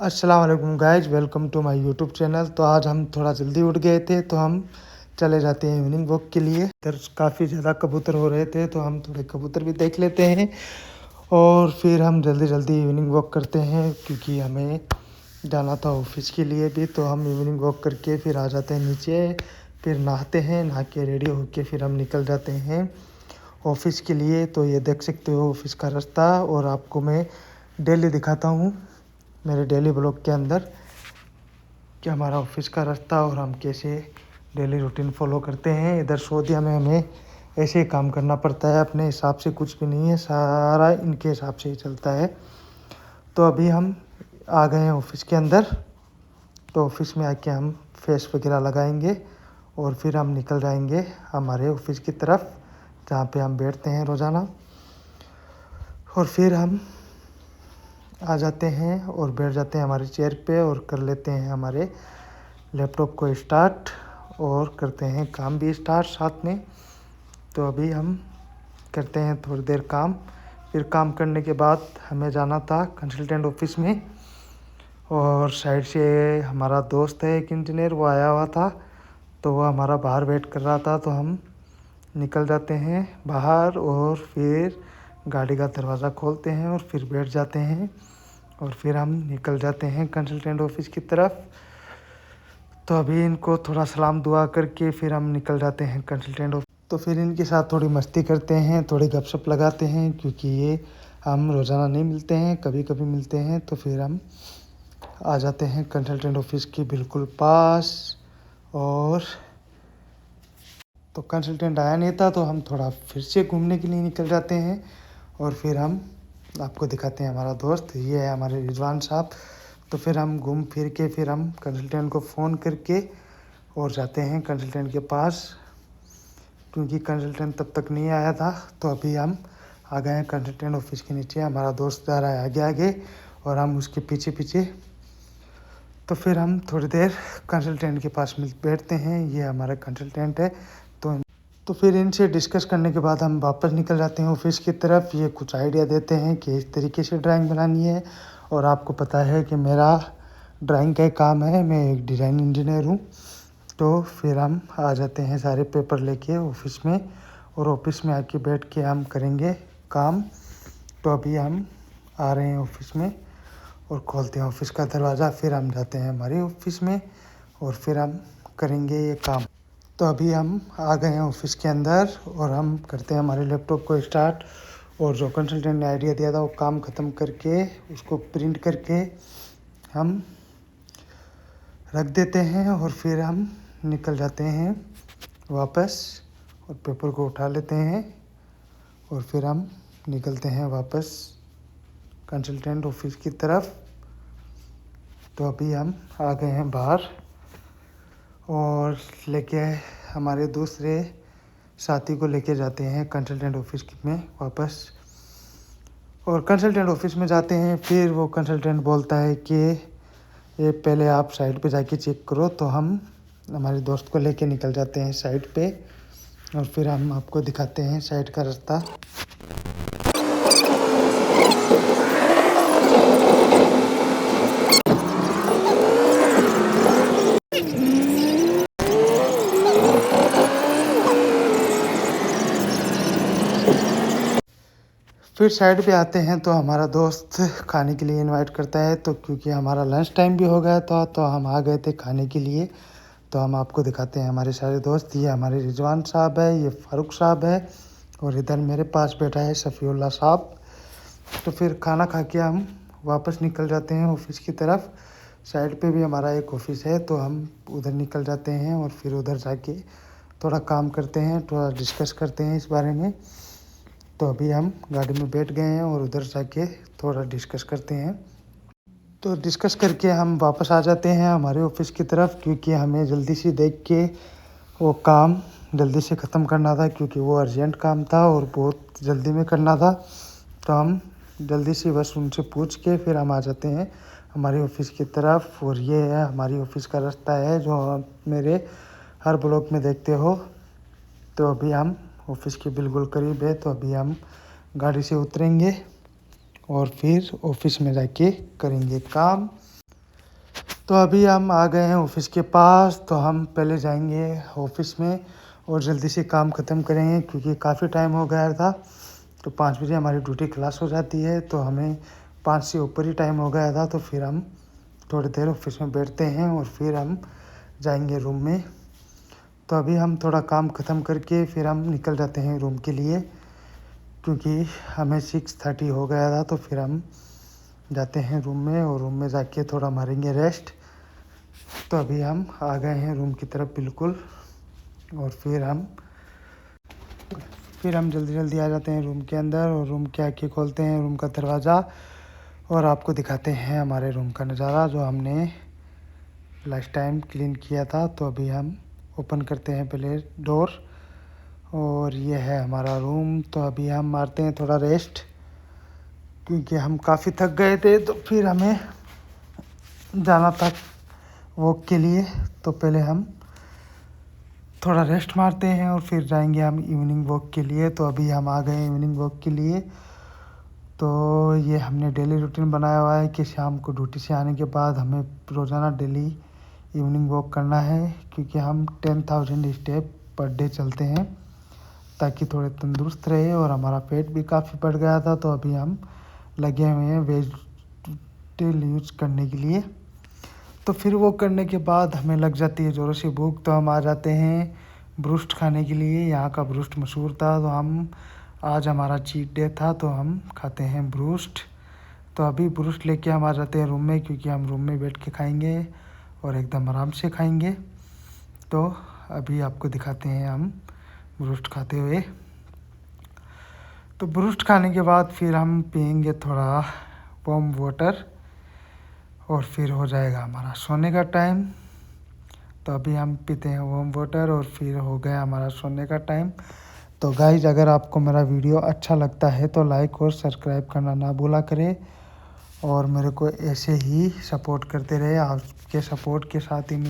अस्सलाम वालेकुम guys, welcome to my YouTube channel. तो आज हम थोड़ा जल्दी उठ गए थे तो हम चले जाते हैं इवनिंग वॉक के लिए। इधर काफ़ी ज़्यादा कबूतर हो रहे थे तो हम थोड़े कबूतर भी देख लेते हैं और फिर हम जल्दी जल्दी इवनिंग वॉक करते हैं क्योंकि हमें जाना था ऑफिस के लिए भी। तो हम इवनिंग वॉक करके फिर आ जाते हैं नीचे, फिर नहाते हैं, नहा के रेडी होके फिर हम निकल जाते हैं ऑफिस के लिए। तो ये देख सकते हो ऑफिस का रास्ता, और आपको मैं डेली दिखाता हूँ मेरे डेली ब्लॉग के अंदर कि हमारा ऑफिस का रास्ता और हम कैसे डेली रूटीन फॉलो करते हैं। इधर सऊदीया में हमें ऐसे ही काम करना पड़ता है, अपने हिसाब से कुछ भी नहीं है, सारा इनके हिसाब से ही चलता है। तो अभी हम आ गए हैं ऑफिस के अंदर। तो ऑफिस में आके हम फेस वगैरह लगाएंगे और फिर हम निकल जाएंगे हमारे ऑफिस की तरफ जहाँ पे हम बैठते हैं रोज़ाना। और फिर हम आ जाते हैं और बैठ जाते हैं हमारी चेयर पे और कर लेते हैं हमारे लैपटॉप को स्टार्ट और करते हैं काम भी स्टार्ट साथ में। तो अभी हम करते हैं थोड़ी देर काम। फिर काम करने के बाद हमें जाना था कंसल्टेंट ऑफिस में, और साइड से हमारा दोस्त है एक इंजीनियर, वो आया हुआ था तो वो हमारा बाहर वेट कर रहा था। तो हम निकल जाते हैं बाहर और फिर गाड़ी का दरवाज़ा खोलते हैं और फिर बैठ जाते हैं और फिर हम निकल जाते हैं कंसल्टेंट ऑफिस की तरफ। तो अभी इनको थोड़ा सलाम दुआ करके फिर हम निकल जाते हैं कंसल्टेंट ऑफिस। तो फिर इनके साथ थोड़ी मस्ती करते हैं, थोड़ी गपशप लगाते हैं क्योंकि ये हम रोज़ाना नहीं मिलते हैं, कभी कभी मिलते हैं। तो फिर हम आ जाते हैं कंसल्टेंट ऑफिस के बिल्कुल पास। और तो कंसल्टेंट आया नहीं था तो हम थोड़ा फिर से घूमने के लिए निकल जाते हैं और फिर हम आपको दिखाते हैं हमारा दोस्त, ये है हमारे रिजवान साहब। तो फिर हम घूम फिर के फिर हम कंसल्टेंट को फ़ोन करके और जाते हैं कंसल्टेंट के पास, क्योंकि कंसल्टेंट तब तक नहीं आया था। तो अभी हम आ गए हैं कंसल्टेंट ऑफिस के नीचे। हमारा दोस्त जा रहा है आगे आगे और हम उसके पीछे पीछे। तो फिर हम थोड़ी देर कंसल्टेंट के पास मिल बैठते हैं, ये हमारा कंसल्टेंट है। तो फिर इनसे डिस्कस करने के बाद हम वापस निकल जाते हैं ऑफिस की तरफ। ये कुछ आइडिया देते हैं कि इस तरीके से ड्राइंग बनानी है, और आपको पता है कि मेरा ड्राइंग का काम है, मैं एक डिज़ाइन इंजीनियर हूँ। तो फिर हम आ जाते हैं सारे पेपर लेके ऑफिस में, और ऑफिस में आके बैठ के हम करेंगे काम। तो अभी हम आ रहे हैं ऑफिस में और खोलते हैं ऑफिस का दरवाज़ा, फिर हम जाते हैं हमारे ऑफिस में और फिर हम करेंगे ये काम। तो अभी हम आ गए हैं ऑफिस के अंदर और हम करते हैं हमारे लैपटॉप को स्टार्ट, और जो कंसल्टेंट ने आइडिया दिया था वो काम ख़त्म करके उसको प्रिंट करके हम रख देते हैं और फिर हम निकल जाते हैं वापस और पेपर को उठा लेते हैं और फिर हम निकलते हैं वापस कंसल्टेंट ऑफिस की तरफ। तो अभी हम आ गए हैं बाहर और लेके हमारे दूसरे साथी को लेके जाते हैं कंसल्टेंट ऑफिस में वापस। और कंसल्टेंट ऑफिस में जाते हैं, फिर वो कंसल्टेंट बोलता है कि ये पहले आप साइट पे जाके चेक करो। तो हम हमारे दोस्त को लेके निकल जाते हैं साइट पे और फिर हम आपको दिखाते हैं साइट का रास्ता। फिर साइड पे आते हैं तो हमारा दोस्त खाने के लिए इनवाइट करता है। तो क्योंकि हमारा लंच टाइम भी हो गया था तो हम आ गए थे खाने के लिए। तो हम आपको दिखाते हैं हमारे सारे दोस्त। ये हमारे रिजवान साहब है, ये फ़ारूक साहब है, और इधर मेरे पास बैठा है सफ़ीउल्लाह साहब। तो फिर खाना खा के हम वापस निकल जाते हैं ऑफिस की तरफ। साइड पे भी हमारा एक ऑफिस है तो हम उधर निकल जाते हैं और फिर उधर जाके थोड़ा काम करते हैं, थोड़ा डिस्कस करते हैं इस बारे में। तो अभी हम गाड़ी में बैठ गए हैं और उधर जाके थोड़ा डिस्कस करते हैं। तो डिस्कस करके हम वापस आ जाते हैं हमारे ऑफिस की तरफ, क्योंकि हमें जल्दी से देख के वो काम जल्दी से ख़त्म करना था, क्योंकि वो अर्जेंट काम था और बहुत जल्दी में करना था। तो हम जल्दी से बस उनसे पूछ के फिर हम आ जाते हैं हमारे ऑफिस की तरफ। और ये है हमारी ऑफिस का रास्ता है जो आप मेरे हर ब्लॉग में देखते हो। तो अभी हम ऑफिस के बिल्कुल करीब है, तो अभी हम गाड़ी से उतरेंगे और फिर ऑफिस में जाके करेंगे काम। तो अभी हम आ गए हैं ऑफिस के पास। तो हम पहले जाएंगे ऑफिस में और जल्दी से काम ख़त्म करेंगे क्योंकि काफ़ी टाइम हो गया था। तो 5 बजे हमारी ड्यूटी क्लास हो जाती है, तो हमें 5 से ऊपर ही टाइम हो गया था। तो फिर हम थोड़ी देर ऑफिस में बैठते हैं और फिर हम जाएंगे रूम में। तो अभी हम थोड़ा काम ख़त्म करके फिर हम निकल जाते हैं रूम के लिए क्योंकि हमें 6:30 हो गया था। तो फिर हम जाते हैं रूम में और रूम में जाके थोड़ा मारेंगे रेस्ट। तो अभी हम आ गए हैं रूम की तरफ बिल्कुल, और फिर हम जल्दी जल्दी आ जाते हैं रूम के अंदर और रूम के आके खोलते हैं रूम का दरवाज़ा और आपको दिखाते हैं हमारे रूम का नज़ारा जो हमने लास्ट टाइम क्लीन किया था। तो अभी हम ओपन करते हैं पहले डोर और ये है हमारा रूम। तो अभी हम मारते हैं थोड़ा रेस्ट क्योंकि हम काफ़ी थक गए थे। तो फिर हमें जाना था वॉक के लिए, तो पहले हम थोड़ा रेस्ट मारते हैं और फिर जाएंगे हम इवनिंग वॉक के लिए। तो अभी हम आ गए इवनिंग वॉक के लिए। तो ये हमने डेली रूटीन बनाया हुआ है कि शाम को ड्यूटी से आने के बाद हमें रोज़ाना डेली इवनिंग वॉक करना है क्योंकि हम 10,000 स्टेप पर डे चलते हैं ताकि थोड़े तंदुरुस्त रहे। और हमारा पेट भी काफ़ी बढ़ गया था, तो अभी हम लगे हुए हैं वेजिटेबल यूज़ करने के लिए। तो फिर वो करने के बाद हमें लग जाती है ज़ोरों से भूख, तो हम आ जाते हैं ब्रूस्ट खाने के लिए। यहाँ का ब्रूस्ट मशहूर था, तो हम आज हमारा चीट डे था, तो हम खाते हैं ब्रूस्ट। तो अभी ब्रूस्ट लेके हम आ जाते हैं रूम में क्योंकि हम रूम में बैठ के खाएंगे और एकदम आराम से खाएंगे। तो अभी आपको दिखाते हैं हम ब्रूस्ट खाते हुए। तो ब्रूस्ट खाने के बाद फिर हम पियेंगे थोड़ा वार्म वाटर और फिर हो जाएगा हमारा सोने का टाइम। तो अभी हम पीते हैं वार्म वाटर और फिर हो गया हमारा सोने का टाइम। तो गाइज अगर आपको मेरा वीडियो अच्छा लगता है तो लाइक और सब्सक्राइब करना ना भूला करें और मेरे को ऐसे ही सपोर्ट करते रहे। आपके सपोर्ट के साथ ही